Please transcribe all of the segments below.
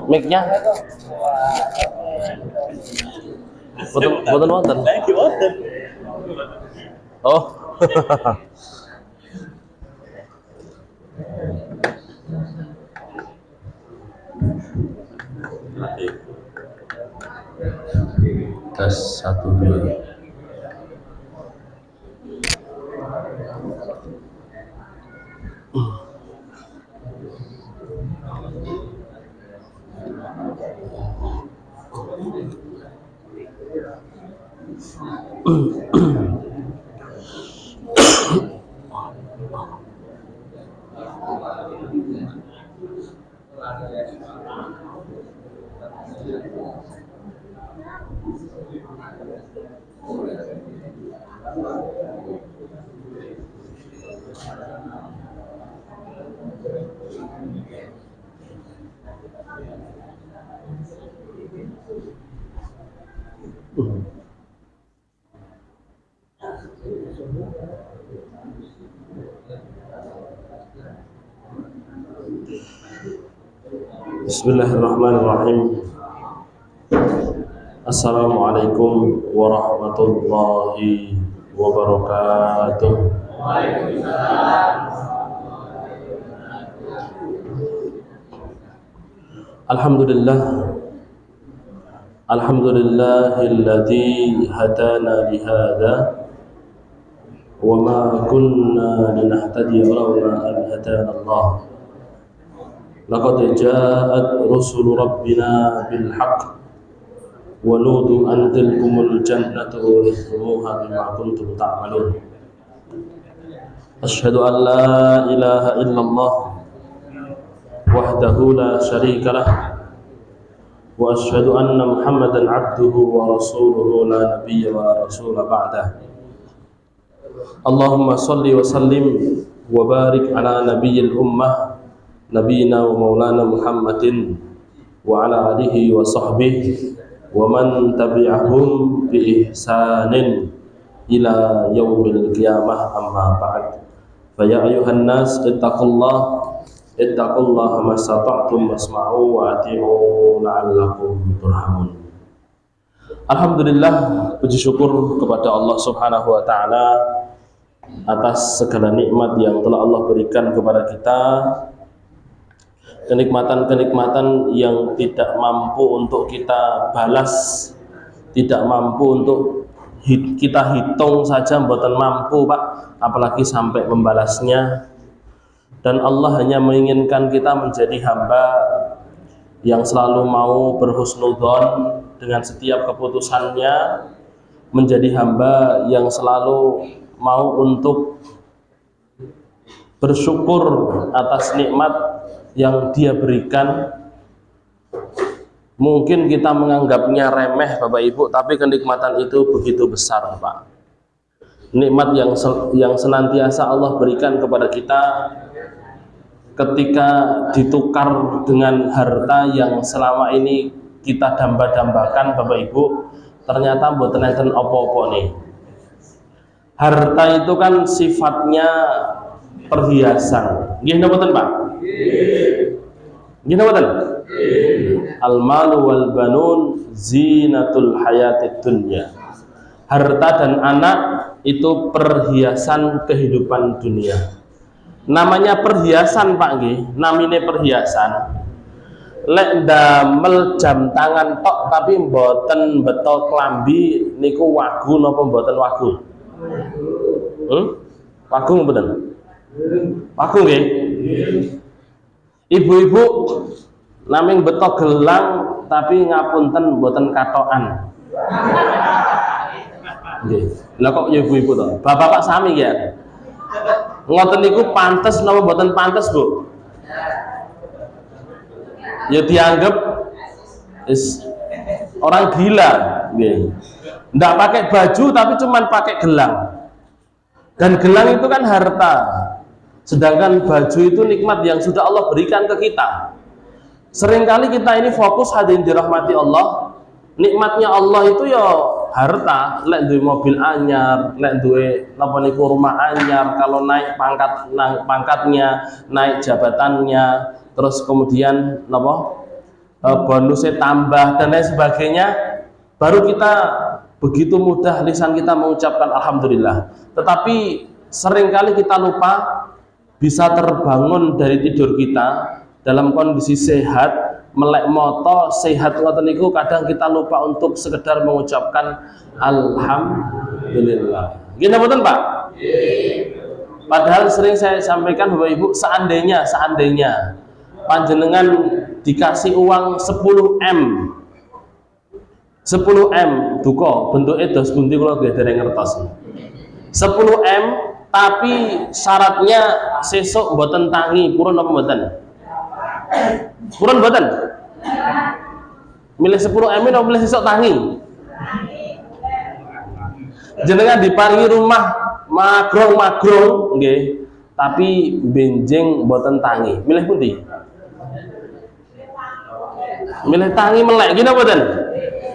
Mic-nya boten wonten. Oh. Tes 1 2. Bismillahirrahmanirrahim. Assalamualaikum warahmatullahi wabarakatuh. Alhamdulillah. Alhamdulillahilladzi hadana lihada wa ma kunna linahtadiya lawla an hadana Allah. Laqad ja'at rusulu rabbina bil haqq wa nudu an tilkumul jannatu urithumuha bima kuntum ta'malun. Asyhadu an la ilaha illallah wahdahu la syarika lah wa asyhadu anna Muhammadan 'abduhu wa rasuluhu la nabiyya wa rasula ba'dah. Allahumma shalli wa sallim wa barik ala nabiyyil ummah nabiyina wa maulana Muhammadin wa ala alihi wa sahbihi wa man tabi'ahum bi ihsanin ila yaumil qiyamah, amma ba'd. Fa ya ayuhan nas ittaqullaha mastata'tum wasma'u wa ati'u la'allakum turhamun. Alhamdulillah, puji syukur kepada Allah Subhanahu wa taala atas segala nikmat yang telah Allah berikan kepada kita. Kenikmatan-kenikmatan yang tidak mampu untuk kita balas, tidak mampu untuk kita hitung saja, mboten mampu Pak, apalagi sampai membalasnya. Dan Allah hanya menginginkan kita menjadi hamba yang selalu mau berhusnudzon dengan setiap keputusannya, menjadi hamba yang selalu mau untuk bersyukur atas nikmat yang Dia berikan. Mungkin kita menganggapnya remeh Bapak Ibu, tapi kenikmatan itu begitu besar Pak. Nikmat yang senantiasa Allah berikan kepada kita ketika ditukar dengan harta yang selama ini kita damba-dambakan Bapak Ibu, ternyata mboten enten apa-apa nih. Harta itu kan sifatnya perhiasan. Nggih napa Pak? Nggih napa? Al-malu wal banun zinatul hayatid dunya. Harta dan anak itu perhiasan kehidupan dunia. Namanya perhiasan Pak nggih, namine perhiasan. Lek ndamel jam tangan tok tapi mboten beto klambi niku wagu napa mboten wagu? Wagu mboten? Wagu nggih. Ibu-ibu naming beto gelang tapi ngapunten mboten katokan. Nggih. Lah kok ibu-ibu to? Bapak-bapak sami ya. Ngoten niku pantes napa mboten pantes, Bu? Ya dianggap orang gila, nggih. Ndak pakai baju tapi cuman pakai gelang. Dan gelang itu kan harta. Sedangkan baju itu nikmat yang sudah Allah berikan ke kita. Seringkali kita ini fokus hadirin dirahmati Allah. Nikmatnya Allah itu ya harta, lek duwe mobil anyar, lek duwe napa niku rumah anyar, kalau naik pangkatnya, naik jabatannya, terus kemudian napa bonusnya tambah dan lain sebagainya, baru kita begitu mudah lisan kita mengucapkan alhamdulillah. Tetapi seringkali kita lupa bisa terbangun dari tidur kita dalam kondisi sehat, melek moto sehat ngoten niku, kadang kita lupa untuk sekedar mengucapkan alhamdulillah. Gini betul Pak? Padahal sering saya sampaikan Bapak Ibu, seandainya panjenengan dikasih uang 10 M duka bentuknya dos bundi kula nggih dereng ngertos. 10 M tapi syaratnya sesuk mboten tangi, purun apa mboten? Purun mboten? Milih 10 M atau milih sesuk tangi? Jenengan diparingi rumah magrong nggih, tapi benjing mboten tangi. Milih pundi? Milih tangi melek gini mboten?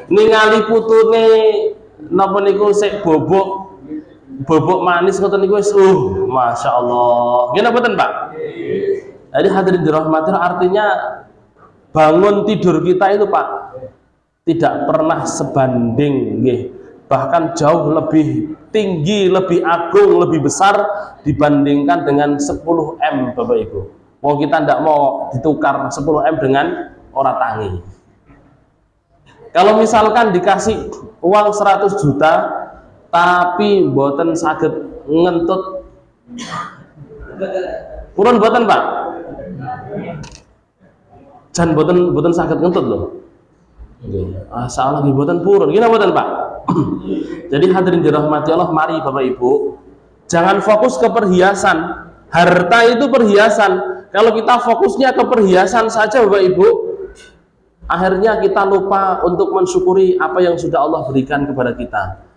Ningali putune napa niku sik bobok manis ngoten niku wis Masya Allah. Gini mboten Pak? Jadi hadirin dirahmati, artinya bangun tidur kita itu Pak tidak pernah sebanding nggih, bahkan jauh lebih tinggi, lebih agung, lebih besar dibandingkan dengan 10 M Bapak Ibu. Mau kita tidak mau ditukar 10 M dengan ora tangi. Kalau misalkan dikasih uang 100 juta tapi mboten saged ngentut, purun mboten Pak? Jan mboten saged ngentut loh. Salah nggih mboten purun. Gini mboten Pak? Jadi hadirin dirahmati Allah, mari Bapak Ibu jangan fokus ke perhiasan. Harta itu perhiasan. Kalau kita fokusnya ke perhiasan saja Bapak Ibu, akhirnya kita lupa untuk mensyukuri apa yang sudah Allah berikan kepada kita.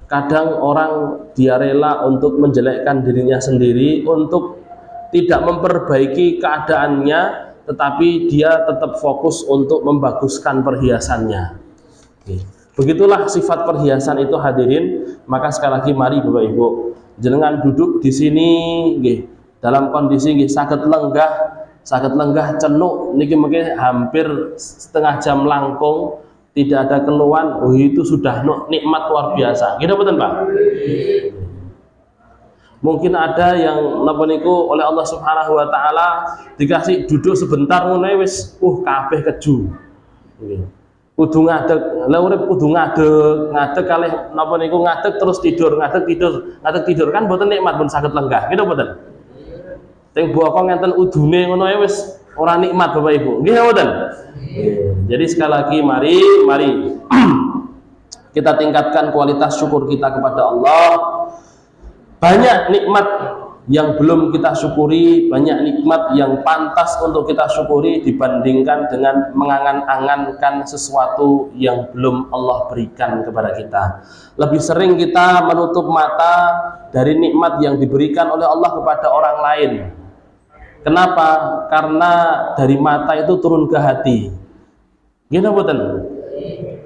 Kadang orang dia rela untuk menjelekkan dirinya sendiri, untuk tidak memperbaiki keadaannya, tetapi dia tetap fokus untuk membaguskan perhiasannya. Begitulah sifat perhiasan itu hadirin. Maka sekali lagi mari Bapak Ibu jenengan duduk di sini nggih, dalam kondisi nggih saged lenggah cenuk niki mungkin hampir setengah jam langkung, tidak ada keluhan, itu sudah nikmat luar biasa. Gitu betul Pak? Mungkin ada yang napa niku oleh Allah Subhanahu wa taala dikasih duduk sebentar ngono wis kabeh keju. Nggih. Kudu ngadeg, lha urip kudu ngadeg kalih napa niku ngadeg terus tidur, ngadeg tidur kan mboten nikmat, pun saged lenggah. Gitu mboten? Sing bokong ngenten udune ngono wis ora nikmat Bapak Ibu. Nggih mboten? Jadi sekali lagi mari kita tingkatkan kualitas syukur kita kepada Allah. Banyak nikmat yang belum kita syukuri, banyak nikmat yang pantas untuk kita syukuri dibandingkan dengan mengangan-angankan sesuatu yang belum Allah berikan kepada kita. Lebih sering kita menutup mata dari nikmat yang diberikan oleh Allah kepada orang lain. Kenapa? Karena dari mata itu turun ke hati. Gini mboten?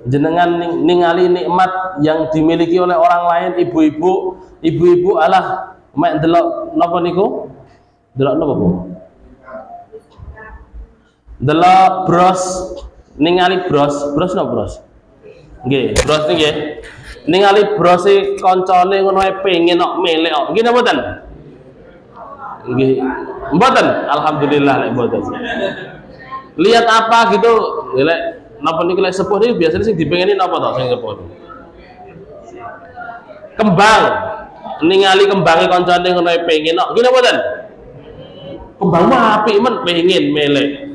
Jenengan ningali nikmat yang dimiliki oleh orang lain, ibu-ibu alah mek delok napa niku? Delok napa, Bu? Delok bros, ningali bros napa bros? Nggih, bros nggih. Ningali bros e kancane ngono ae pengen kok melek kok. Nggih napa mboten? Nggih. Mboten, alhamdulillah lek mboten. Lihat apa gitu, lek napa niku lek sepuh niku biasanya sing dipengeni napa to sing sepuh? Kembang. Ningali kembange kancane ngono pengen kok. Ngene mboten? Kembang mah apik men pengen melek.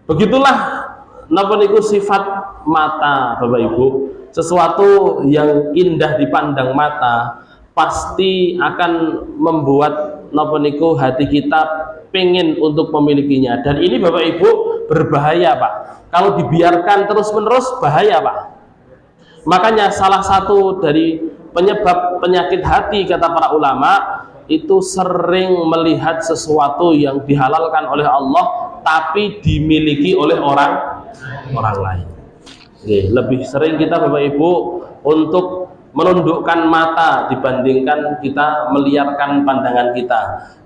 Begitulah napa niku sifat mata Bapak Ibu. Sesuatu yang indah dipandang mata pasti akan membuat napa niku hati kita pengen untuk memilikinya. Dan ini Bapak Ibu berbahaya Pak. Kalau dibiarkan terus-menerus bahaya Pak. Makanya salah satu dari penyebab penyakit hati kata para ulama itu sering melihat sesuatu yang dihalalkan oleh Allah tapi dimiliki oleh orang lain. Lebih sering kita Bapak Ibu untuk menundukkan mata dibandingkan kita meliarkan pandangan kita.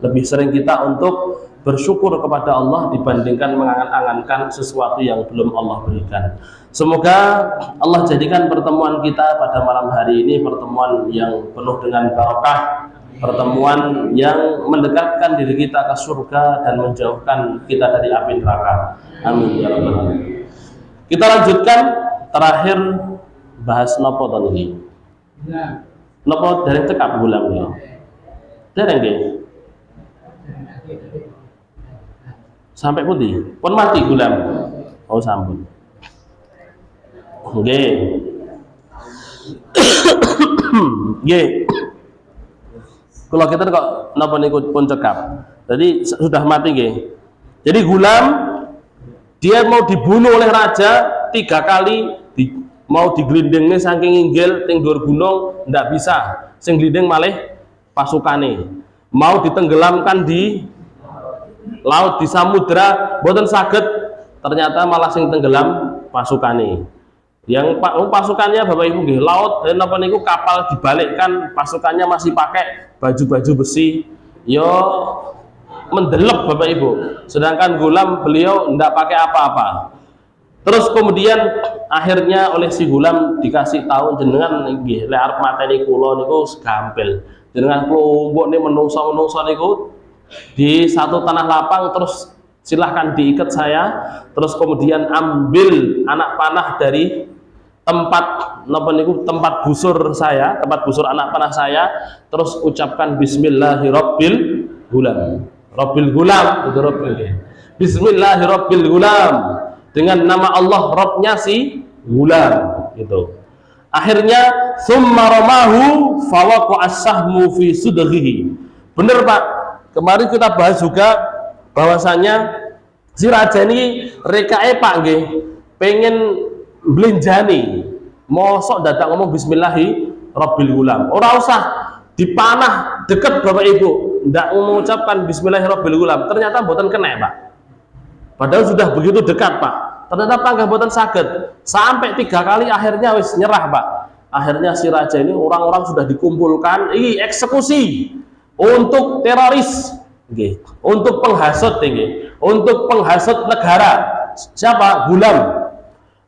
Lebih sering kita untuk bersyukur kepada Allah dibandingkan mengangan-angankan sesuatu yang belum Allah berikan. Semoga Allah jadikan pertemuan kita pada malam hari ini pertemuan yang penuh dengan barokah, pertemuan yang mendekatkan diri kita ke surga dan menjauhkan kita dari api neraka. Amin ya rabbal alamin. Kita lanjutkan terakhir bahas nopo tadi. Nopo dari cekap gulam ya. Dereng nggih. Sampai putih, pun mati gulam. Oh sampun. Nggih. Nggih. Kalau kita kok napa niku pun cekap. Jadi sudah mati nggih. Jadi gulam dia mau dibunuh oleh raja 3 kali mau diglindingnya saking inggil ting dhuwur gunung ndak bisa. Sing glinding malih pasukane. Mau ditenggelamkan di laut di samudra mboten saged, ternyata malah sing tenggelam pasukane. Yang pasukannya Bapak Ibu nggih laut dan apa niku kapal dibalikkan, pasukannya masih pakai baju-baju besi. Yo mendelep Bapak Ibu. Sedangkan gulam beliau ndak pakai apa-apa. Terus kemudian akhirnya oleh si gulam dikasih tahu jenengan nggih lek arep mateni kula niku gampil. Jenengan kelompok niku menungso-menungso niku di satu tanah lapang, terus silahkan diikat saya, terus kemudian ambil anak panah dari tempat napa niku tempat busur saya, tempat busur anak panah saya, terus ucapkan bismillahirabbil gulam. Rabbil gulam itu rabbil. Bismillahirabbil gulam. Dengan nama Allah Rabbnya si gulam gitu. Akhirnya summa ramahu fawaqa as-sahmu fi sudghihi. Bener Pak. Kemarin kita bahas juga bahwasanya si raja ini rekae Pak nggih pengen belenjani. Mosok dadak ngomong bismillahirabbil gulam. Ora usah dipanah deket Bapak Ibu, ndak mengucapkan bismillahirabbil gulam. Ternyata mboten kena Pak. Padahal sudah begitu dekat Pak. Ternyata panggah mboten saged. Sampai 3 kali akhirnya wis nyerah Pak. Akhirnya si raja ini orang-orang sudah dikumpulkan, ini eksekusi untuk teroris, okay, untuk penghasut, okay, untuk penghasut negara. Siapa? Gulam.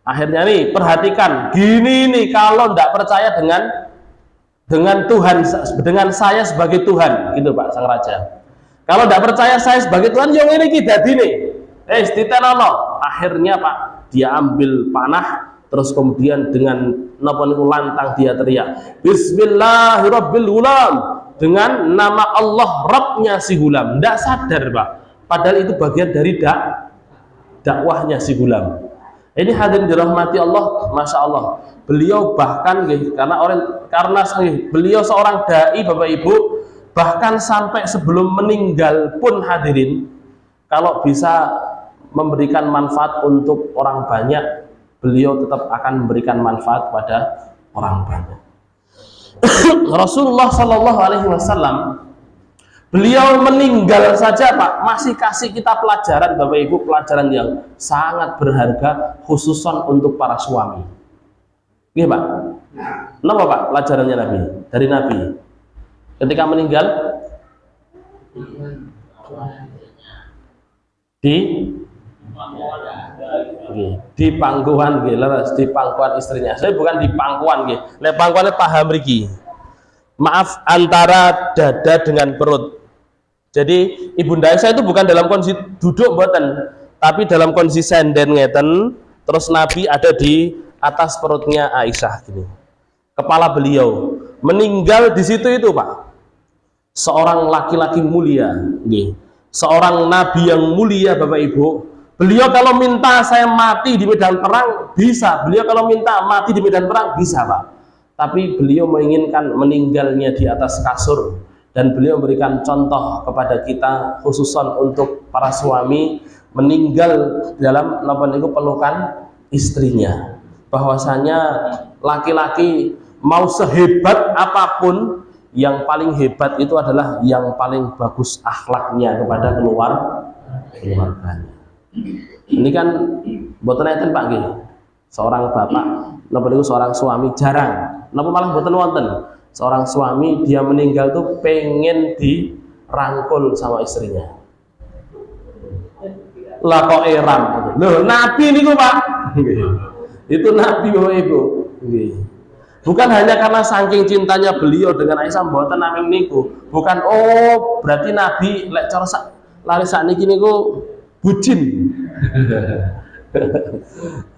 Akhirnya nih perhatikan, gini nih kalau tidak percaya dengan Tuhan, dengan saya sebagai Tuhan, gitu Pak sang raja. Kalau tidak percaya saya sebagai Tuhan, yang ini kita dini. Ditenono. Akhirnya Pak, dia ambil panah, terus kemudian dengan napa niku lantang dia teriak, Bismillahirabbil gulam. Dengan nama Allah Rabbnya si gulam. Tidak sadar Pak, padahal itu bagian dari dakwahnya si gulam. Ini hadirin dirahmati Allah, masya Allah. Beliau bahkan karena beliau seorang dai Bapak Ibu, bahkan sampai sebelum meninggal pun hadirin, kalau bisa memberikan manfaat untuk orang banyak, beliau tetap akan memberikan manfaat pada orang banyak. Rasulullah Shallallahu Alaihi Wasallam beliau meninggal saja Pak, masih kasih kita pelajaran Bapak Ibu, pelajaran yang sangat berharga khususan untuk para suami. Iya Pak. Kenapa Pak pelajarannya Nabi? Dari Nabi ketika meninggal di pangkuan di pangkuan istrinya. Saya bukan di pangkuan nggih. Lek pangkuane paham mriki. Maaf, antara dada dengan perut. Jadi Ibunda Aisyah itu bukan dalam kondisi duduk mboten, tapi dalam kondisi senden ngeten, terus Nabi ada di atas perutnya Aisyah gini. Kepala beliau meninggal di situ itu Pak. Seorang laki-laki mulia, nggih. Seorang nabi yang mulia Bapak Ibu. Beliau kalau minta saya mati di medan perang bisa, beliau kalau minta mati di medan perang bisa Pak. Tapi beliau menginginkan meninggalnya di atas kasur, dan beliau memberikan contoh kepada kita khususan untuk para suami meninggal dalam pelukan istrinya. Bahwasanya laki-laki mau sehebat apapun, yang paling hebat itu adalah yang paling bagus akhlaknya kepada keluarganya. Ini kan boten enten Pak nggih. Seorang bapak, seorang suami jarang Napa malah mboten wonten. Seorang suami dia meninggal tuh pengen dirangkul sama istrinya. Lah kok eram. Loh, Nabi niku, Pak. Itu Nabi Bapak Ibu. Bukan hanya karena saking cintanya beliau dengan Aisyah mboten Nabi niku. Bukan berarti Nabi lek cara lari sakniki niku bucin.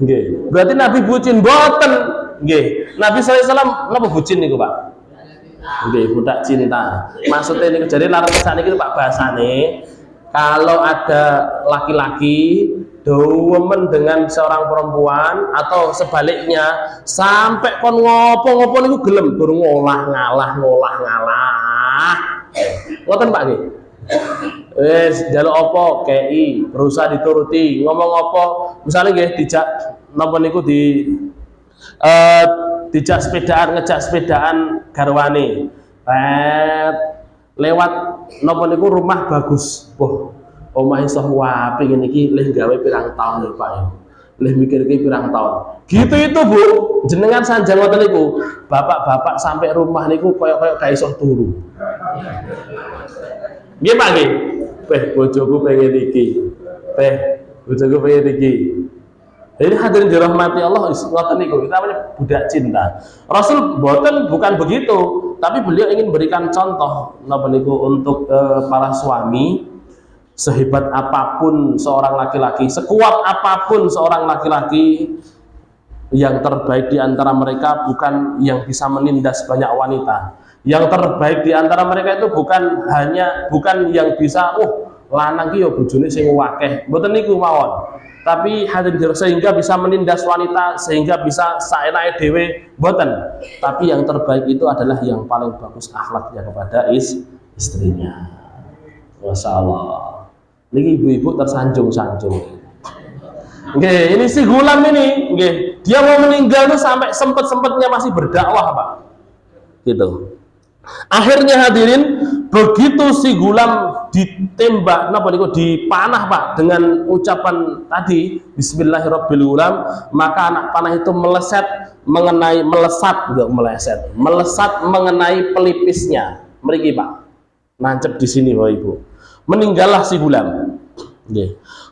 Nggih. Berarti Nabi bucin mboten. Nggih. Nabi sallallahu alaihi wasallam napa bucin niku, Pak? Nggih, budak cinta. Maksudnya niku jadi laras sakniki Pak bahasane kalau ada laki-laki dewemen dengan seorang perempuan atau sebaliknya sampai kon ngopo-ngopo niku gelem durung ngolah ngalah. Ngoten Pak nggih. Wis njaluk apa kei berusaha dituruti, ngomong apa misalnya nggih dijak napa niku dijak sepedaan, ngejak sepedaan garwane. Lewat napa niku rumah bagus. Wah, omah iso wapi ngene iki leh gawe pirang taun lho Pak. Leh mikir iki pirang taun. Gitu itu Bu, jenengan sanjang ngoten niku. Bapak-bapak sampai rumah niku koyo-koyo gak iso turu. Nggih Pak nggih. Bojoku pengen iki. Bojoku pengen iki. Jadi hadirin dirahmati Allah, ngoten niku itu namanya budak cinta. Rasul bukan begitu, tapi beliau ingin berikan contoh napa niku untuk para suami. Sehebat apapun seorang laki-laki, sekuat apapun seorang laki-laki, yang terbaik di antara mereka bukan yang bisa menindas banyak wanita. Yang terbaik di antara mereka itu bukan yang bisa lanang ki yo bojone sing akeh. Mboten niku mawon. Tapi hadirin sehingga bisa menindas wanita, sehingga bisa saenake dhewe, mboten. Tapi yang terbaik itu adalah yang paling bagus akhlaknya kepada istrinya. Masya Allah. Ini ibu-ibu tersanjung-sanjung. Oke, ini si Gulam ini, dia mau meninggal tuh sampai sempet-sempetnya masih berdakwah Pak. Gitu. Akhirnya hadirin, begitu si Gulam ditembak, dipanah Pak dengan ucapan tadi Bismillahirrahmanirrahim, maka anak panah itu melesat mengenai pelipisnya. Mriki Pak, nancep di sini Bapak Ibu. Meninggallah si Gulam.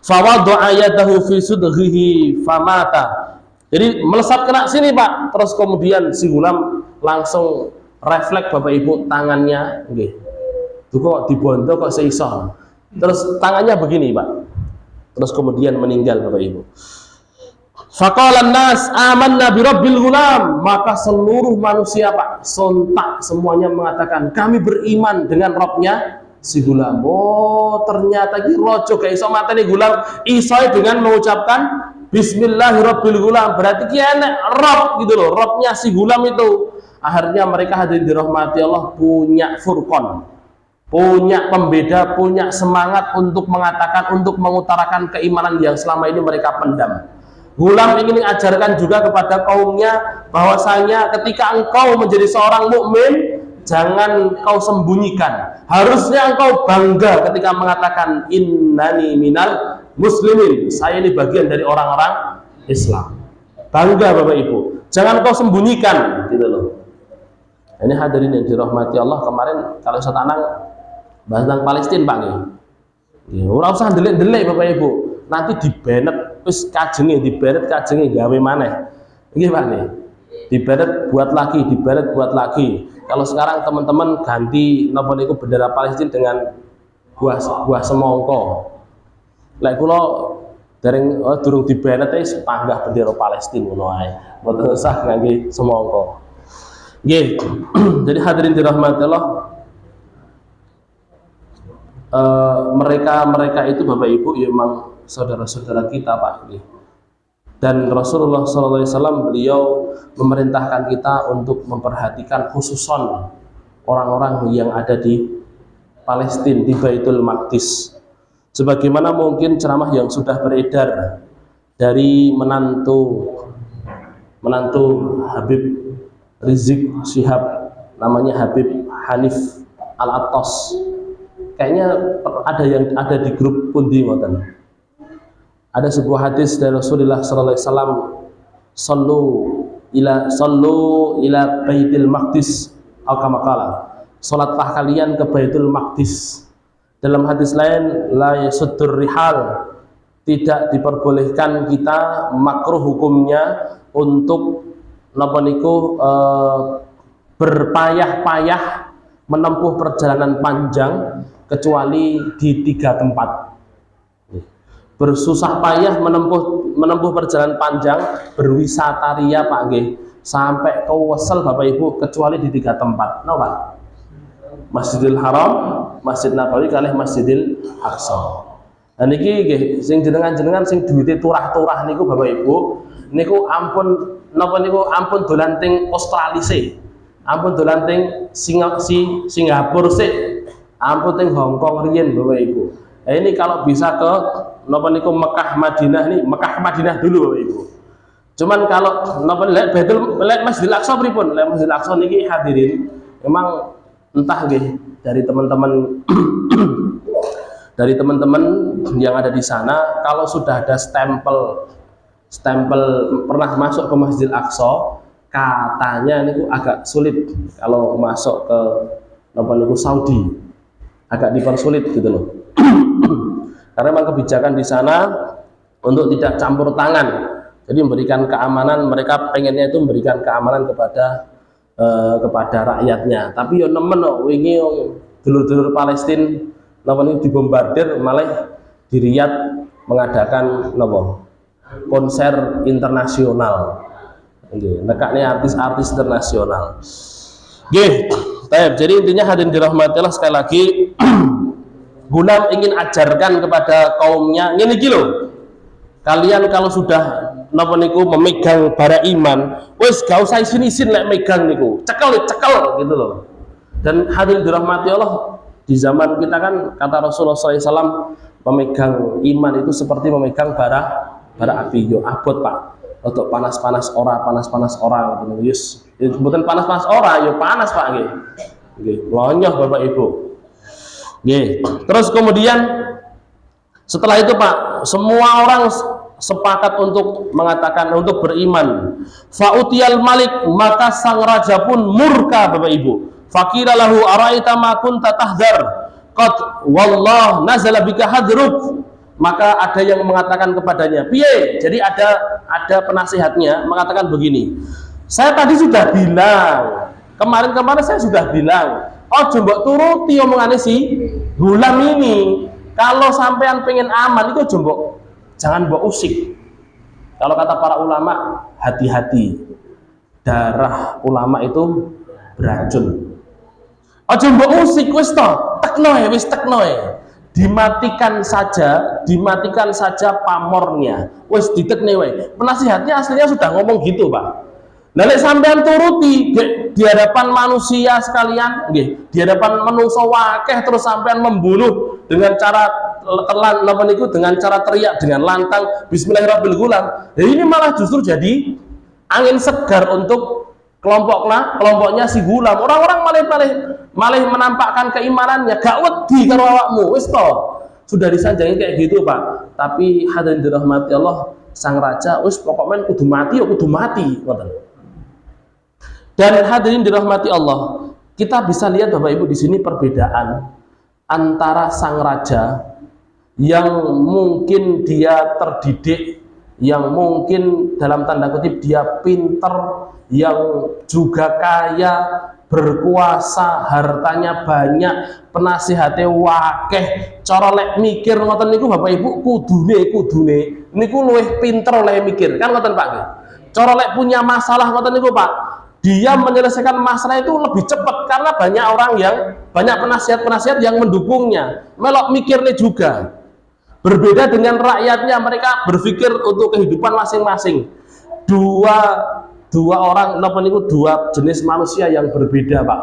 Fawadha'a yadahu fi sudghihi famata. Jadi melesat kena sini Pak, terus kemudian si Gulam langsung refleks Bapak Ibu tangannya itu kok dibondo kok seiso. Terus tangannya begini Pak. Terus kemudian meninggal Bapak Ibu. Faqalan nas amanna bi rabbil gulam, maka seluruh manusia Pak sontak semuanya mengatakan kami beriman dengan Rabbnya si Gulam. Ternyata ki rojo gak iso mateni Gulam iso dengan mengucapkan Bismillahirrahmanirrahim. Berarti ki enek Rabb gitu loh, Rabbnya si Gulam itu. Akhirnya mereka hadirin dirahmati Allah punya furqan, punya pembeda, punya semangat untuk mengatakan, untuk mengutarakan keimanan yang selama ini mereka pendam. Gulam ingin mengajarkan juga kepada kaumnya bahwasanya ketika engkau menjadi seorang mukmin, jangan kau sembunyikan. Harusnya engkau bangga ketika mengatakan innani minal muslimin. Saya ini bagian dari orang-orang Islam. Bangga Bapak Ibu. Jangan kau sembunyikan gitu loh. Ini hadirin yang dirahmati Allah, kemarin kalau Ustaz Anang bahas tentang Palestina Pak nggih. Ora usah ndelik-ndelik Bapak Ibu. Nanti dibenet wis kajenge gawe maneh. Nggih Pak nggih. Dibenet buat lagi. Kalau sekarang teman-teman ganti napa niku bendera Palestina dengan buah semongko. Lek kula dereng durung dibenet wis panggah bendera Palestina ngono ae. Mboten usah ngangge semongko. Nggih. Jadi hadirin dirahmati Allah, mereka itu Bapak Ibu ya memang saudara-saudara kita Pak. Dan Rasulullah SAW beliau memerintahkan kita untuk memperhatikan khususon orang-orang yang ada di Palestina, di Baitul Maqdis. Sebagaimana mungkin ceramah yang sudah beredar dari menantu Habib Rizik Syihab, namanya Habib Hanif Al-Attas. Kayaknya ada di grup pundi ngoten. Ada sebuah hadis dari Rasulullah sallallahu alaihi wasallam, "Sallu ila sallu ila Baitul Maqdis atau kama qala, salatlah kalian ke Baitul Maqdis. Dalam hadis lain, la yasuddur rihal, tidak diperbolehkan kita, makruh hukumnya untuk napa niku berpayah-payah menempuh perjalanan panjang kecuali di 3 tempat. Bersusah payah menempuh perjalanan panjang, berwisata ria Pak nggih, sampai kewesel Bapak Ibu kecuali di 3 tempat. Napa? Masjidil Haram, Masjid Nabawi kalih Masjidil Aqsa. Nah niki nggih sing jenengan-jenengan sing duwite turah-turah niku Bapak Ibu, niku ampun napa niku ampun dolan teng Australia sih. Ampun dolan teng Singapura sih. Ampun teng Hong Kong riyen Bapak Ibu. Nah, ini kalau bisa ke napa niku Mekah Madinah nih, Mekah Madinah dulu Bapak Ibu. Cuman kalau napa lek Masjidil Aqsa pripun? Lek Masjidil Aqsa niki hadirin memang entah nggih dari teman-teman dari teman-teman yang ada di sana, kalau sudah ada stempel pernah masuk ke Masjidil Aqsa, katanya niku agak sulit kalau masuk ke napa niku Saudi, agak dipersulit gitu loh. Karena memang kebijakan di sana untuk tidak campur tangan, jadi memberikan keamanan, mereka pengennya itu memberikan keamanan kepada rakyatnya. Tapi yo nemen kok wingi dulur-dulur Palestina napa niku dibombardir, malah di Riyadh mengadakan napa konser internasional. Nggih, nekakne artis-artis internasional. Nggih, jadi intinya hadirin dirahmati Allah sekali lagi, Gulam ingin ajarkan kepada kaumnya, ngene iki lho. Kalian kalau sudah napa niku memegang bara iman, wis gak usah isin-isin lek megang niku. Cekel gitu loh. Dan hadirin dirahmati Allah, di zaman kita kan kata Rasulullah SAW, memegang iman itu seperti memegang bara api. Yo abot Pak, untuk panas-panas ora ngoten yes. Bukan panas-panas ora, yo panas Pak nggih. Nggih, lonyoh Bapak Ibu. Nggih. Terus kemudian setelah itu Pak, semua orang sepakat untuk mengatakan untuk beriman. Fa'utiyal malik, maka sang raja pun murka Bapak Ibu. Faqila lahu araita ma kunta tahdhar qad wallah nazala bika hadruk. Maka ada yang mengatakan kepadanya, piye? Jadi ada penasihatnya mengatakan begini, saya tadi sudah bilang, kemarin saya sudah bilang, oh mbok turuti omongane si Gulam ini, kalau sampean pengen aman itu jangan mbok usik. Kalau kata para ulama, hati-hati, darah ulama itu beracun. Aja mbok usik wis to, tekno ya. Dimatikan saja pamornya. Wis ditekne wae. Penasihatnya aslinya sudah ngomong gitu, Pak. Nah, nek sampean turuti di hadapan manusia sekalian, nggih, di hadapan manusia wakeh terus sampean membunuh dengan cara dengan cara teriak dengan lantang bismillahirrahmanirrahim. Ya ini malah justru jadi angin segar untuk kelompoknya si Gulam. Orang-orang malah menampakkan keimanannya, gak wedi karo awakmu, wis to. Sudah disanjangi kayak gitu, Pak. Tapi hadirin dirahmati Allah, sang raja wis pokoknya kudu mati ya kudu mati, ngoten. Dan hadirin dirahmati Allah, kita bisa lihat Bapak Ibu di sini perbedaan antara sang raja yang mungkin dia terdidik, yang mungkin dalam tanda kutip dia pinter, yang juga kaya, berkuasa, hartanya banyak, penasihate wakeh, cara lek mikir ngoten niku Bapak Ibu kudune niku luwih pinter oleh mikir, kan ngoten Pak nggih. Cara lek punya masalah ngoten niku Pak, dia menyelesaikan masalah itu lebih cepat karena banyak penasihat yang mendukungnya. Melok mikirnya juga. Berbeda dengan rakyatnya, mereka berpikir untuk kehidupan masing-masing. Dua jenis manusia yang berbeda, Pak.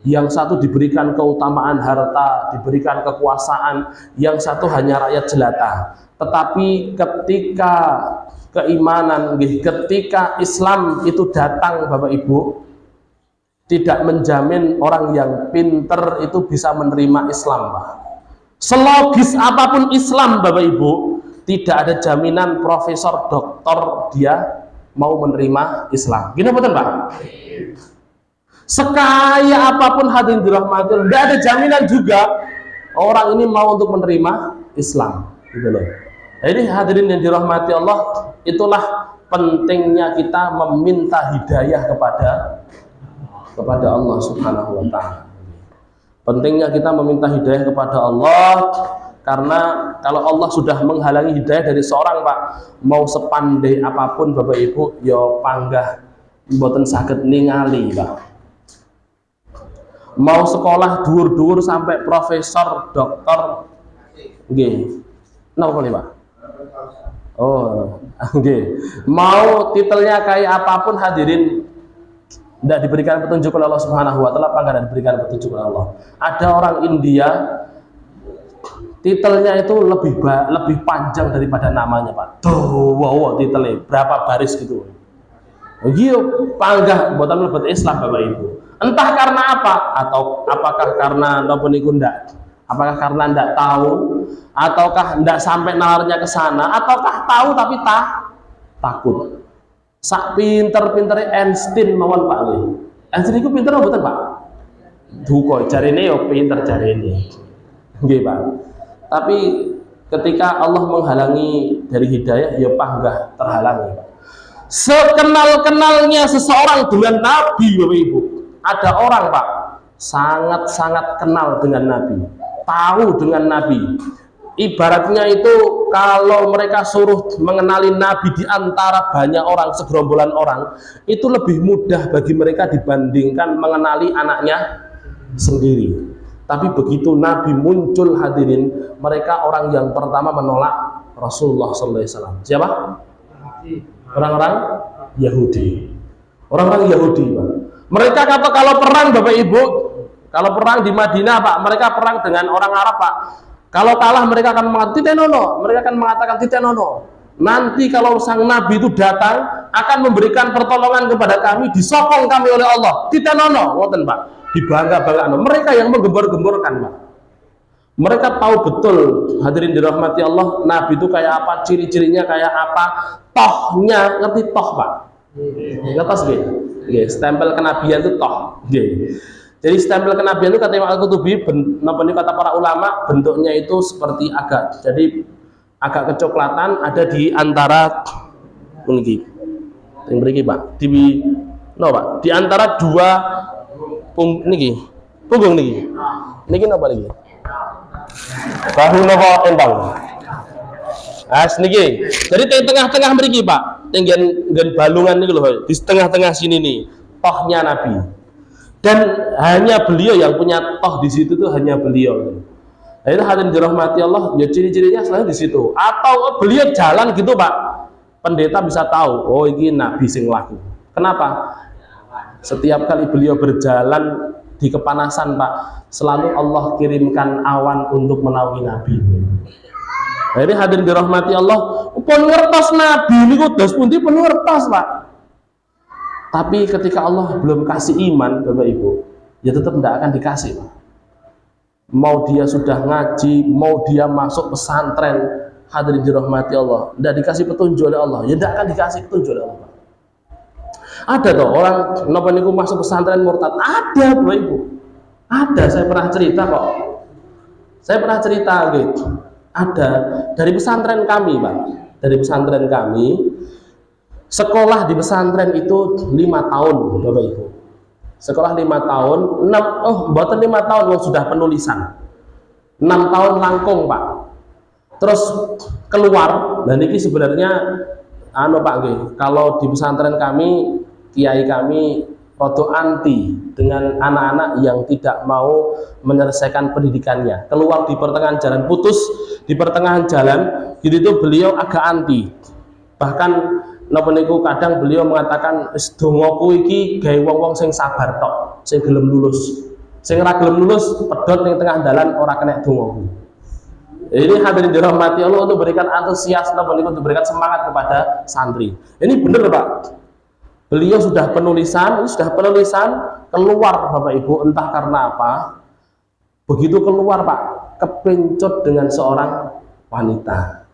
Yang satu diberikan keutamaan harta, diberikan kekuasaan, yang satu hanya rakyat jelata. Tetapi ketika keimanan, ketika Islam itu datang Bapak Ibu, tidak menjamin orang yang pinter itu bisa menerima Islam, Pak. Selogis apapun Islam Bapak Ibu, tidak ada jaminan profesor doktor dia mau menerima Islam. Gini betul Pak? Sekaya apapun hadirin dirahmati Allah, tidak ada jaminan juga orang ini mau untuk menerima Islam, gitu loh. Jadi hadirin yang dirahmati Allah, itulah pentingnya kita meminta hidayah kepada Allah Subhanahu wa taala. Pentingnya kita meminta hidayah kepada Allah, karena kalau Allah sudah menghalangi hidayah dari seorang Pak, mau sepandai apapun Bapak Ibu, yo panggah mboten saged ningali Pak. Mau sekolah dhuwur-dhuwur sampai profesor, doktor, nggih. Napa nih Pak? Oh, nggih. Mau titelnya kayak apapun hadirin, tidak diberikan petunjuk oleh Allah Subhanahu wa taala, apa enggak diberikan petunjuk oleh Allah. Ada orang India titelnya itu lebih panjang daripada namanya Pak. Wow, titelnya berapa baris gitu. Iya, panggah buatan mlebet Islam Bapak Ibu. Entah karena apa, atau apakah karena napa niku ndak? Apakah karena ndak tahu, ataukah ndak sampai nalarnya ke sana, ataukah tahu tapi takut. Sak pinter-pintere Einstein mawon Pak nggih. Einstein iku pinter mboten Pak? Duka jarene yo pinter jarene. Nggih Pak. Tapi ketika Allah menghalangi dari hidayah, ya panggah terhalangi Pak. Sekenal-kenalnya seseorang dengan Nabi Bapak Ibu, ada orang Pak sangat-sangat kenal dengan Nabi, tahu dengan Nabi. Ibaratnya itu kalau mereka suruh mengenali Nabi di antara banyak orang, segerombolan orang, itu lebih mudah bagi mereka dibandingkan mengenali anaknya sendiri. Tapi begitu Nabi muncul hadirin, mereka orang yang pertama menolak Rasulullah SAW. Siapa? Orang-orang Yahudi. Orang-orang Yahudi Pak. Mereka kata kalau perang Bapak Ibu, kalau perang di Madinah Pak, mereka perang dengan orang Arab Pak. Kalau kalah mereka akan mengatakan titenono, mereka akan mengatakan titenono. Nanti kalau sang Nabi itu datang akan memberikan pertolongan kepada kami, disokong kami oleh Allah. Titenono, ngoten Pak. Dibangga-banggakan. Mereka yang menggembor-gemborkan Pak. Mereka tahu betul hadirin dirahmati Allah, Nabi itu kayak apa, ciri-cirinya kayak apa, tohnya, ngerti toh Pak? Ngertos nggih? Nggih, stempel kenabian itu toh. Nggih. Jadi stempel kenabian itu kata Imam Al-Qutubi, kata para ulama, bentuknya itu seperti agak kecoklatan, ada di antara niki. Yang mriki Pak, Pak, di antara dua punggung niki. Niki napa niki? Bahu napa empang? Niki. Jadi tengah-tengah mriki Pak, nggen balungan niki lho, di tengah-tengah sini nih, tohnya Nabi. Dan hanya beliau yang punya toh di situ tuh, hanya beliau. Nah, itu hadirin dirahmati Allah, ya ciri-cirinya selain di situ. Atau beliau jalan gitu Pak, pendeta bisa tahu, oh ini Nabi sing laku. Kenapa? Setiap kali beliau berjalan di kepanasan Pak, selalu Allah kirimkan awan untuk menaungi Nabi. Nah, ini hadirin dirahmati Allah, pun ngertos Nabi ini kok dos pundi pun ngertos Pak. Tapi ketika Allah belum kasih iman Bapak Ibu, ya tetap tidak akan dikasih Pak. Mau dia sudah ngaji, mau dia masuk pesantren, hadirin dirahmati Allah, tidak dikasih petunjuk oleh Allah, ya tidak akan dikasih petunjuk oleh Allah Pak. Ada toh orang napa niku masuk pesantren murtad? Ada Bapak Ibu. Ada, saya pernah cerita kok. Saya pernah cerita gitu. Ada dari pesantren kami Pak. Dari pesantren kami, sekolah di pesantren itu 5 tahun Bapak Ibu. Sekolah 5 tahun, 6, buatan 5 tahun sudah penulisan. 6 tahun langkung Pak. Terus keluar, dan ini sebenarnya Pak G, kalau di pesantren kami, kiai kami rodo anti dengan anak-anak yang tidak mau menyelesaikan pendidikannya. Keluar di pertengahan jalan, putus di pertengahan jalan, gitu itu beliau agak anti. Bahkan napa niku kadang beliau mengatakan dongaku iki gawe wong-wong sing sabar tok, sing gelem lulus. Sing ora gelem lulus pedhot ning tengah dalan ora kena dongaku. Ini hadirin dirahmati Allah, untuk berikan antusias napa niku, untuk berikan semangat kepada santri. Ini benar Pak. Beliau sudah penulisan keluar Bapak Ibu, entah karena apa. Begitu keluar Pak, kepencut dengan seorang wanita.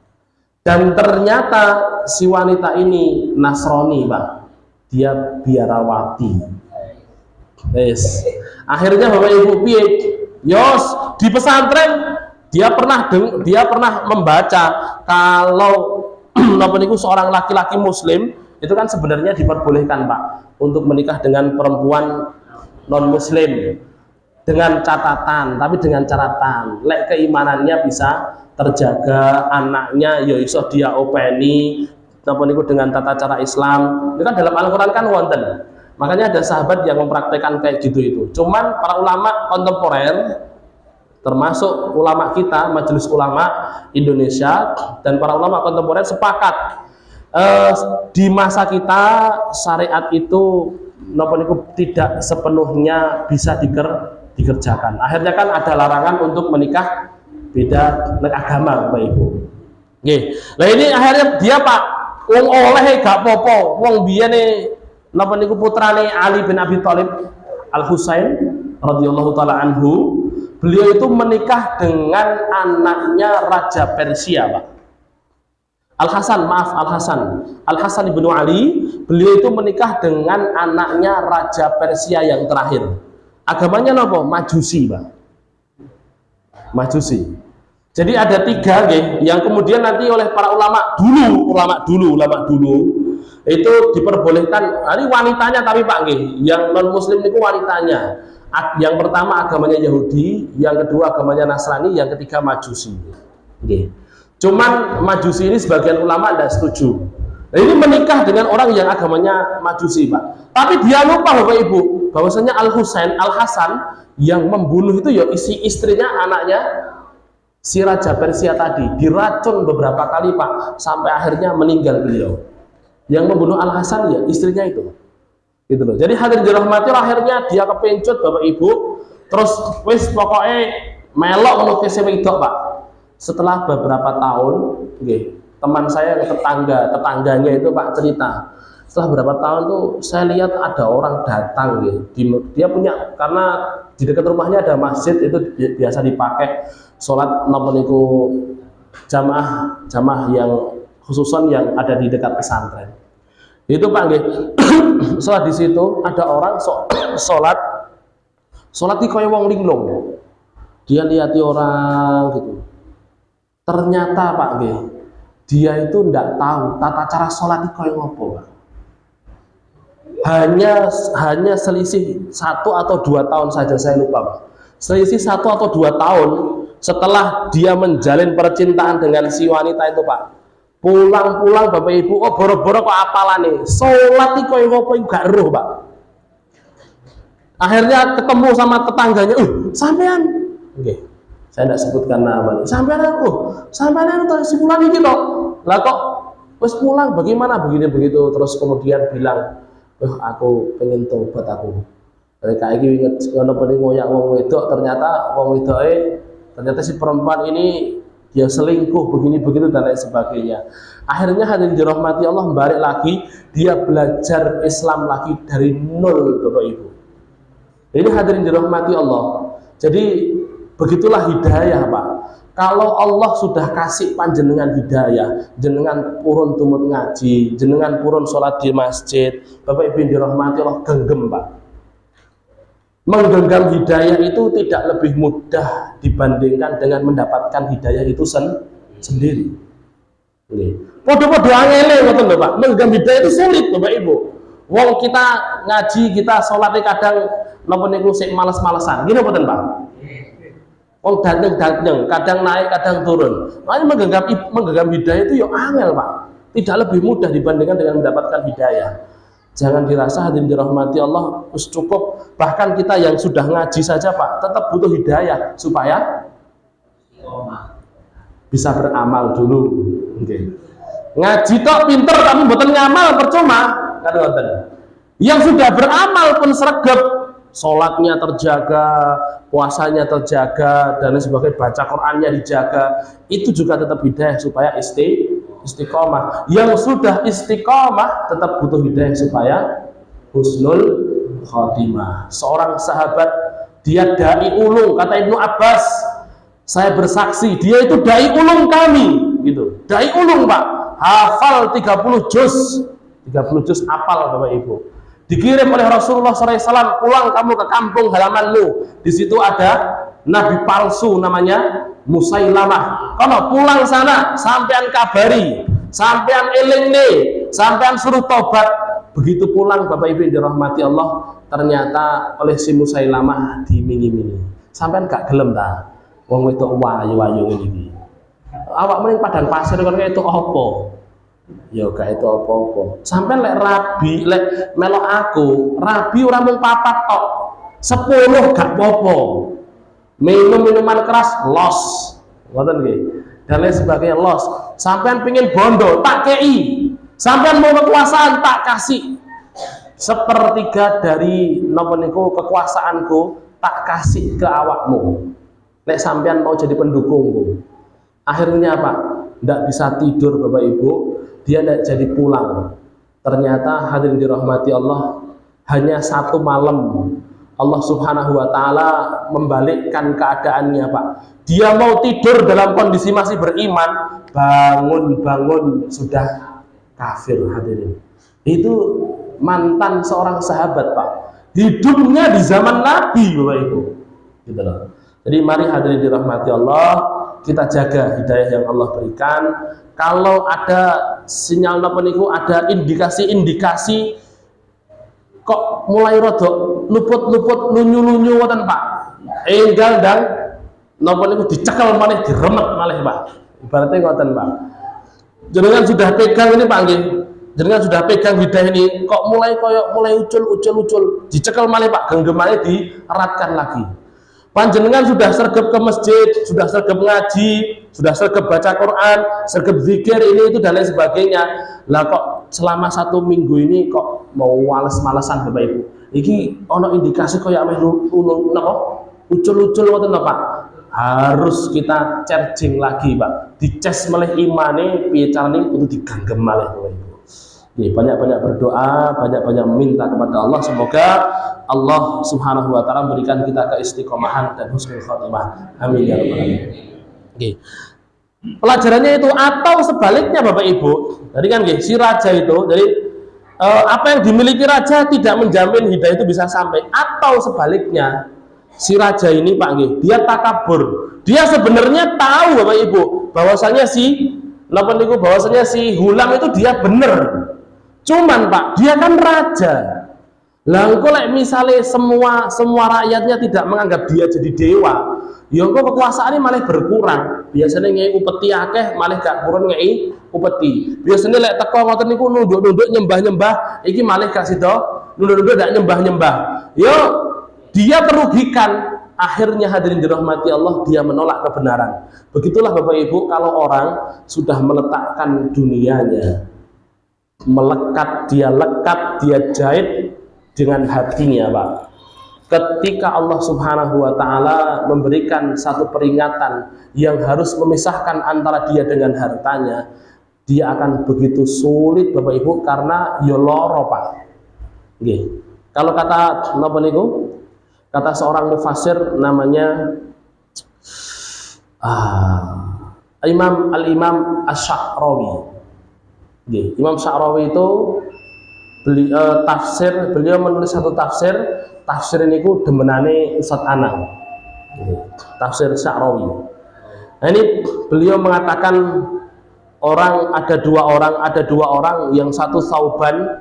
Dan ternyata si wanita ini Nasrani, Pak. Dia biarawati. Yes. Akhirnya Bapak Ibu piye? Yos, di pesantren dia pernah membaca kalau napa niku seorang laki-laki muslim itu kan sebenarnya diperbolehkan, Pak, untuk menikah dengan perempuan non muslim dengan catatan, tapi dengan catatan lek keimanannya bisa terjaga, anaknya ya iso dia openi napa niku dengan tata cara Islam. Itu kan dalam Al-Qur'an kan wonten. Makanya ada sahabat yang mempraktekkan kayak gitu itu. Cuman para ulama kontemporer termasuk ulama kita, Majelis Ulama Indonesia dan para ulama kontemporer sepakat di masa kita syariat itu napa niku tidak sepenuhnya bisa dikerjakan. Akhirnya kan ada larangan untuk menikah beda agama, Bapak Ibu. Nggih. Lah ini akhirnya dia, Pak, wong oleh gak popo, wong biyene napa niku putrane Ali bin Abi Thalib Al-Husain radhiyallahu taala anhu, beliau itu menikah dengan anaknya Raja Persia, Pak. Al-Hasan ibnu Ali, beliau itu menikah dengan anaknya Raja Persia yang terakhir. Agamanya apa? Majusi, Pak. Majusi. Jadi ada tiga, yang kemudian nanti oleh para ulama dulu itu diperbolehkan. Ini wanitanya tapi, Pak, yang non Muslim itu wanitanya. Yang pertama agamanya Yahudi, yang kedua agamanya Nasrani, yang ketiga Majusi. Cuman Majusi ini sebagian ulama tidak setuju. Nah, ini menikah dengan orang yang agamanya Majusi, Pak. Tapi dia lupa, Bapak Ibu, bahwasanya Al-Hasan yang membunuh itu ya istrinya, anaknya si Raja Persia tadi, diracun beberapa kali, Pak, sampai akhirnya meninggal beliau. Yang membunuh Al-Hasan ya istrinya itu. Gitu loh. Jadi hadirin dirahmati, akhirnya dia kepencut, Bapak Ibu, terus wis pokoknya melok ngelukis wedok, Pak. Setelah beberapa tahun, teman saya tetangganya itu, Pak, cerita. Setelah beberapa tahun tuh saya lihat ada orang datang, dia punya, karena di dekat rumahnya ada masjid, itu biasa dipakai sholat niku jamaah yang khususan yang ada di dekat pesantren. Itu, Pak, sholat di situ ada orang sholat di koyo wong linglung. Dia lihati orang gitu. Ternyata, Pak, dia itu ndak tahu tata cara sholat di koyo ngopo, Pak. Hanya selisih 1 atau 2 tahun saja, saya lupa, Pak. Selisih 1 atau 2 tahun setelah dia menjalin percintaan dengan si wanita itu, Pak. Pulang-pulang, Bapak Ibu, boro-boro kok apalane sholat iki koyo ngopo gak eruh, Pak. Akhirnya ketemu sama tetangganya, sampean, saya tidak sebutkan nama, sampean si pulang iki toh. Lah kok wis pulang, bagaimana begini begitu, terus kemudian bilang, aku pengen tobat aku. Mereka ini inget ngono penting ngoyak wong wedok, ternyata wong wedoke ternyata si perempuan ini dia selingkuh begini begitu dan lain sebagainya. Akhirnya hadirin dirahmati Allah, balik lagi dia belajar Islam lagi dari nol, Bapak Ibu. Ini hadirin dirahmati Allah. Jadi begitulah hidayah, Pak. Kalau Allah sudah kasih panjenengan hidayah, jenengan purun tumut ngaji, jenengan purun sholat di masjid, Bapak Ibu dirahmati Allah, genggam, Pak. Menggenggam hidayah itu tidak lebih mudah dibandingkan dengan mendapatkan hidayah itu sendiri. Podo-podo angele ngoten lho, Pak. Menggenggam hidayah itu sulit, Bapak Ibu. Wong kita ngaji, kita sholatnya kadang napa niku sik males-malesan. Gini mboten, Pak? Wong dateng-dateng, kadang naik, kadang turun. Makanya menggenggam hidayah itu ya angel, Pak. Tidak lebih mudah dibandingkan dengan mendapatkan hidayah. Jangan dirasa hadirin dirahmati Allah cukup, bahkan kita yang sudah ngaji saja, Pak, tetap butuh hidayah supaya bisa beramal dulu. Ngaji tok pinter tapi mboten ngamal percuma, kan ngoten. Yang sudah beramal pun sregep, sholatnya terjaga, puasanya terjaga, dan sebagainya, baca Qur'annya dijaga, itu juga tetap hidayah supaya istiqomah. Yang sudah istiqomah tetap butuh hidayah supaya husnul khotimah. Seorang sahabat, dia dai ulung, kata Ibnu Abbas, saya bersaksi dia itu dai ulung kami, gitu. dai ulung Pak, hafal 30 juz, 30 juz apal Bapak Ibu. Dikirim oleh Rasulullah SAW, pulang kamu ke kampung halamanmu, di situ ada nabi palsu namanya Musailamah. Kalau pulang sana, sampean kabari, sampean elingne, sampean suruh tobat. Begitu pulang Bapak Ibu yang dirahmati Allah, ternyata oleh si Musailamah dimingi-mingi. Sampean gak gelem ta? Wong wedok wayu-wayu ini. Awak mending padang pasir kon itu apa? Ya gak itu apa-apa. Sampean lek rabi, lek melok aku, rabi ora mung 4 tok. 10 gak apa-apa. Minum minuman keras los, ngoten nggih. Dan lain sebagainya los. Sampean pengin bondo, tak kei. Sampean mau kekuasaan, tak kasih. 1/3 dari napa niku kekuasaanku tak kasih ke awakmu. Nek sampean mau jadi pendukungku. Akhirnya apa? Tidak bisa tidur Bapak Ibu, dia tidak jadi pulang. Ternyata hadirin dirahmati Allah, hanya 1 malam Allah Subhanahu wa Ta'ala membalikkan keadaannya Pak. Dia mau tidur dalam kondisi masih beriman, bangun-bangun sudah kafir hadirin. Itu mantan seorang sahabat Pak. Hidupnya di zaman Nabi Bapak Ibu. Gitu loh. Jadi mari hadirin dirahmati Allah, kita jaga hidayah yang Allah berikan. Kalau ada sinyal napa niku, ada indikasi-indikasi kok mulai rodok luput-luput lunyu-lunyu ngoten Pak. Enggal dan napa niku dicekel malih diremet malih Pak. Ibaratnya ngoten Pak. Jenengan sudah pegang ini Pak nggih. Jenengan sudah pegang hidayah ini kok mulai ucul, dicekel malih Pak, genggemane dieratkan lagi. Panjenengan sudah sergap ke masjid, sudah sergap ngaji, sudah sergap baca Quran, sergap zikir ini itu dan lain sebagainya. Lah kok selama 1 minggu ini kok mau males-malesan Bapak Ibu. Iki ono indikasi koyo ameh ucul-ucul ngoten Pak. Harus kita charging lagi Pak. Dicas melih imane piye carane kudu diganggem malih Bapak Ibu. Banyak-banyak berdoa, banyak-banyak minta kepada Allah, semoga Allah Subhanahu wa Ta'ala memberikan kita keistiqomahan dan husnul khotimah. Amin ya rabbal alamin. Pelajarannya itu atau sebaliknya Bapak Ibu. Jadi kan si raja itu, jadi apa yang dimiliki raja tidak menjamin hidayah itu bisa sampai, atau sebaliknya si raja ini Pak dia takabur. Dia sebenarnya tahu Bapak Ibu bahwasanya si Hulam itu dia benar. Cuman Pak, dia kan raja. Lah engko lek misale semua rakyatnya tidak menganggap dia jadi dewa, ya engko kekuasaannya malah berkurang. Biasanya ngei upeti akeh, malah gak kurang ngei upeti. Biasanya lek teko ngoten niku nunduk-nunduk nyembah-nyembah, iki malah gak sida nunduk-nunduk gak nyembah-nyembah. Yo dia terugikan. Akhirnya hadirin dirahmati Allah, dia menolak kebenaran. Begitulah Bapak Ibu, kalau orang sudah meletakkan dunianya, melekat, dia jahit dengan hatinya Pak. Ketika Allah Subhanahu wa Ta'ala memberikan satu peringatan yang harus memisahkan antara dia dengan hartanya, dia akan begitu sulit Bapak Ibu, karena ya loro Pak. Kalau kata napa niku? Kata seorang mufasir namanya Al-Imam Asy-Sya'rawi. Imam Sya'rawi itu beliau menulis satu tafsir ini ku demenane Ustaz Anang, tafsir Sya'rawi. Nah ini beliau mengatakan ada dua orang yang satu Sauban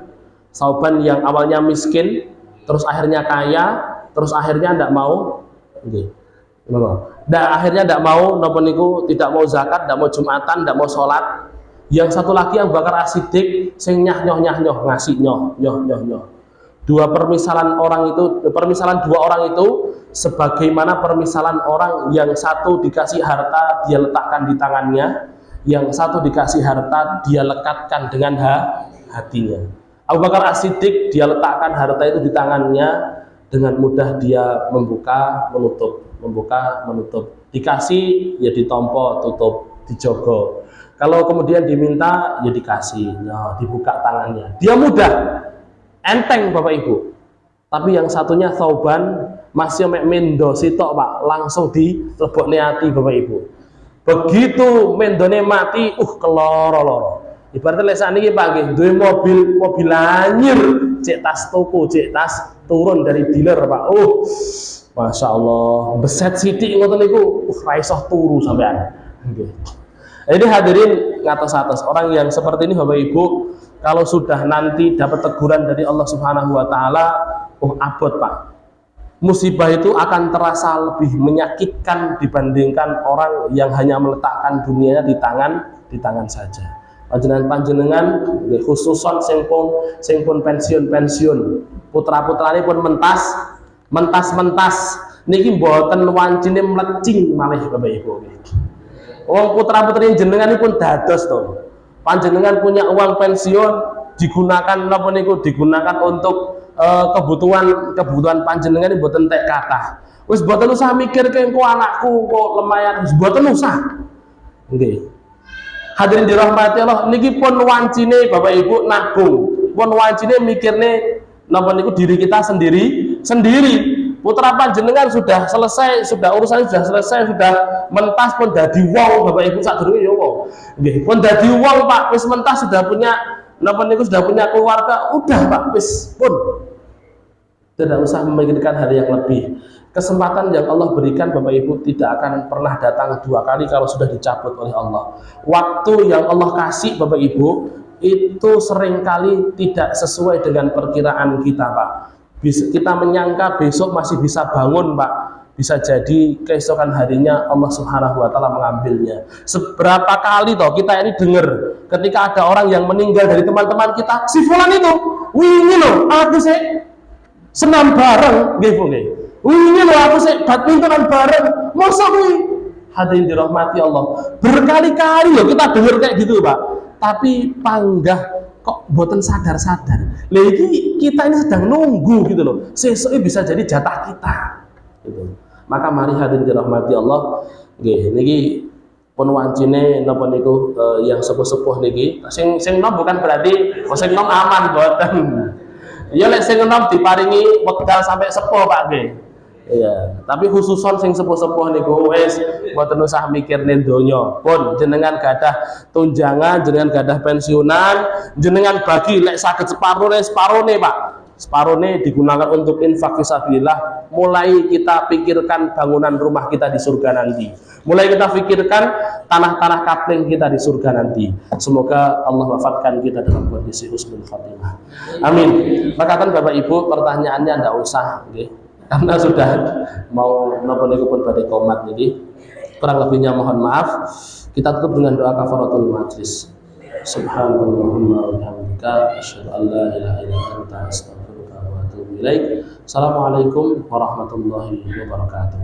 yang awalnya miskin, terus akhirnya kaya, terus akhirnya tidak mau tidak mau zakat, tidak mau Jumatan, tidak mau sholat. Yang satu lagi Abu Bakar As-Siddiq sing nyah-nyoh ngasih nyoh. Permisalan dua orang itu sebagaimana permisalan orang yang satu dikasih harta dia letakkan di tangannya, yang satu dikasih harta dia lekatkan dengan hatinya. Abu Bakar As-Siddiq dia letakkan harta itu di tangannya, dengan mudah dia membuka menutup, dikasih ya ditompo tutup dijogo. Kalau kemudian diminta, ya dikasih, dibuka tangannya. Dia mudah, enteng Bapak Ibu. Tapi yang satunya Thauban masih mendo sitok Pak, langsung dilebokne ati Bapak Ibu. Begitu mendone mati, keloro-loro. Ibaratnya lesan ini Pak nggih, duwe mobil anyar, cek tas toko, cek tas turun dari dealer Pak. Masya Allah, beset sithik ngoten niku, ra iso turu sampean. Nggih. Ini hadirin ngatos-atos orang yang seperti ini Bapak Ibu, kalau sudah nanti dapat teguran dari Allah Subhanahu wa taala, abot Pak. Musibah itu akan terasa lebih menyakitkan dibandingkan orang yang hanya meletakkan dunianya di tangan saja. Panjenengan khususon sing pun pensiun putra-putrane pun mentas niki mboten wancine mlecing malih Bapak Ibu. Wong putra-putri jenengan pun dados to. Panjenengan punya uang pensiun digunakan napa niku digunakan untuk kebutuhan panjenengan ini mboten tek kathah. Wis mboten usah mikir engko anakku kok lumayan, wis mboten usah. Nggih. Hadirin dirahmati Allah, niki pun wancine Bapak Ibu nabung, pun wancine mikirne napa niku diri kita sendiri. Putra panjenengan sudah selesai, sudah urusannya sudah selesai, sudah mentas pun dadi wong Bapak Ibu sadurunge ya wong. Nggih, pun dadi wong Pak, wis mentas sudah punya napa niku sudah punya keluarga, udah Pak, wis pun tidak usah memikirkan hal yang lebih. Kesempatan yang Allah berikan Bapak Ibu tidak akan pernah datang dua kali kalau sudah dicabut oleh Allah. Waktu yang Allah kasih Bapak Ibu itu seringkali tidak sesuai dengan perkiraan kita Pak. Kita menyangka besok masih bisa bangun Pak, bisa jadi keesokan harinya Allah Subhanahu wa taala mengambilnya. Seberapa kali toh kita ini dengar ketika ada orang yang meninggal dari teman-teman kita, si fulan itu, ini loh aku sih senam bareng nggih Bu nggih. Ini loh aku sih badmintonan bareng. Masa kuwi? Hadirin dirahmati Allah. Berkali-kali loh kita dengar kayak gitu, Pak. Tapi panggah kok boten sadar-sadar. Lah iki kita ini sedang nunggu gitu loh. Sesuk bisa jadi jatah kita. Gitu. Maka mari hadirin dirahmati Allah, nggih niki pun wancine napa niku yang sepuh-sepuh niki. Sing nom bukan berarti sing nom aman boten. Ya lek sing nom diparingi wekdal sampai sepuh Pak nggih. Iya, tapi khususon sing sepuh-sepuh niku wis mboten usah mikirne donya. Pun jenengan gadah tunjangan, jenengan gadah pensiunan, jenengan bagi lek saged separone Pak. Separone digunakan untuk infak fisabilillah. Mulai kita pikirkan bangunan rumah kita di surga nanti. Mulai kita pikirkan tanah-tanah kapling kita di surga nanti. Semoga Allah wafatkan kita dalam kondisi husnul khatimah. Amin. Makatan Bapak Ibu, pertanyaannya ndak usah nggih. Karena sudah mau napa niku pun badhe komat niki. Kurang lebihnya mohon maaf. Kita tutup dengan doa kafaratul majlis. Subhanallahumma wa bihamdika asyhadu an la ilaha illa anta astaghfiruka wa atubu ilaik. Assalamualaikum warahmatullahi wabarakatuh.